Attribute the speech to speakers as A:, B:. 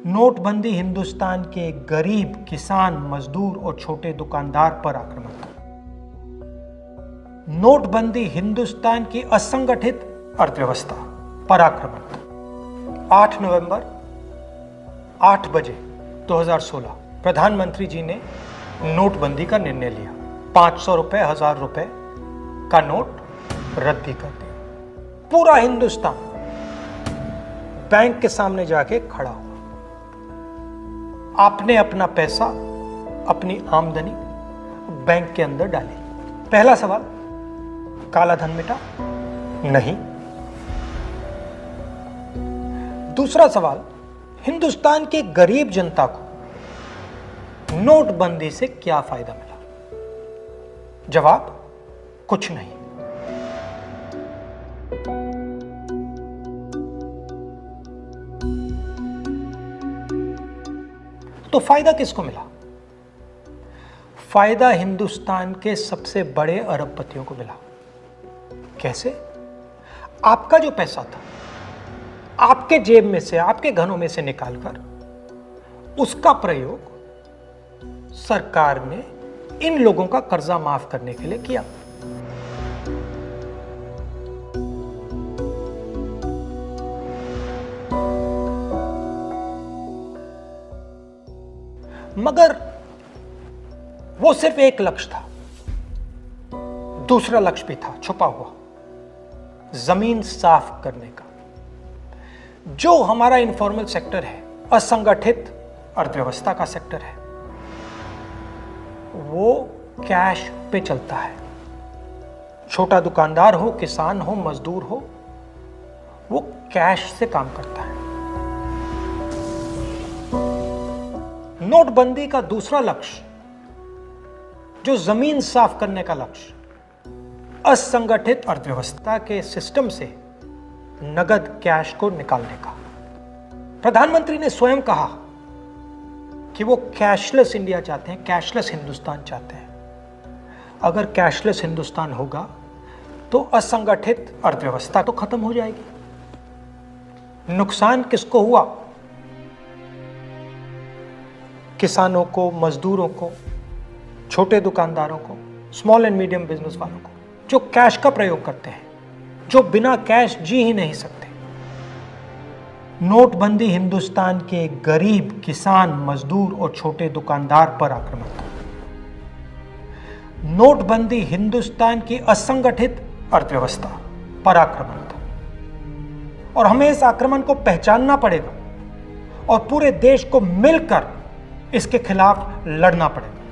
A: नोटबंदी हिंदुस्तान के गरीब, किसान, मजदूर और छोटे दुकानदार पर आक्रमण था। नोटबंदी हिंदुस्तान की असंगठित अर्थव्यवस्था पर आक्रमण था। 8 नवंबर 8 बजे 2016 प्रधानमंत्री जी ने नोटबंदी का निर्णय लिया। 500 रुपए, 1000 रुपए का नोट रद्द कर दिया। पूरा हिंदुस्तान बैंक के सामने जाके खड़ा हुआ। आपने अपना पैसा, अपनी आमदनी बैंक के अंदर डाली। पहला सवाल, काला धन मिटा? नहीं। दूसरा सवाल, हिंदुस्तान के गरीब जनता को नोटबंदी से क्या फायदा मिला? जवाब, कुछ नहीं। तो फायदा किसको मिला? फायदा हिंदुस्तान के सबसे बड़े अरबपतियों को मिला। कैसे? आपका जो पैसा था, आपके जेब में से, आपके घरों में से निकालकर उसका प्रयोग सरकार ने इन लोगों का कर्जा माफ करने के लिए किया। मगर वो सिर्फ एक लक्ष्य था। दूसरा लक्ष्य भी था छुपा हुआ, जमीन साफ करने का। जो हमारा इनफॉर्मल सेक्टर है, असंगठित अर्थव्यवस्था का सेक्टर है, वो कैश पे चलता है। छोटा दुकानदार हो, किसान हो, मजदूर हो, वो कैश से काम करता है। नोटबंदी का दूसरा लक्ष्य, जो जमीन साफ करने का लक्ष्य, असंगठित अर्थव्यवस्था के सिस्टम से नगद कैश को निकालने का। प्रधानमंत्री ने स्वयं कहा कि वो कैशलेस इंडिया चाहते हैं, कैशलेस हिंदुस्तान चाहते हैं। अगर कैशलेस हिंदुस्तान होगा तो असंगठित अर्थव्यवस्था तो खत्म हो जाएगी। नुकसान किसको हुआ? किसानों को, मजदूरों को, छोटे दुकानदारों को, स्मॉल एंड मीडियम बिजनेस वालों को, जो कैश का प्रयोग करते हैं, जो बिना कैश जी ही नहीं सकते। नोटबंदी हिंदुस्तान के गरीब, किसान, मजदूर और छोटे दुकानदार पर आक्रमण था। नोटबंदी हिंदुस्तान की असंगठित अर्थव्यवस्था पर आक्रमण था। और हमें इस आक्रमण को पहचानना पड़ेगा और पूरे देश को मिलकर इसके खिलाफ लड़ना पड़ेगा।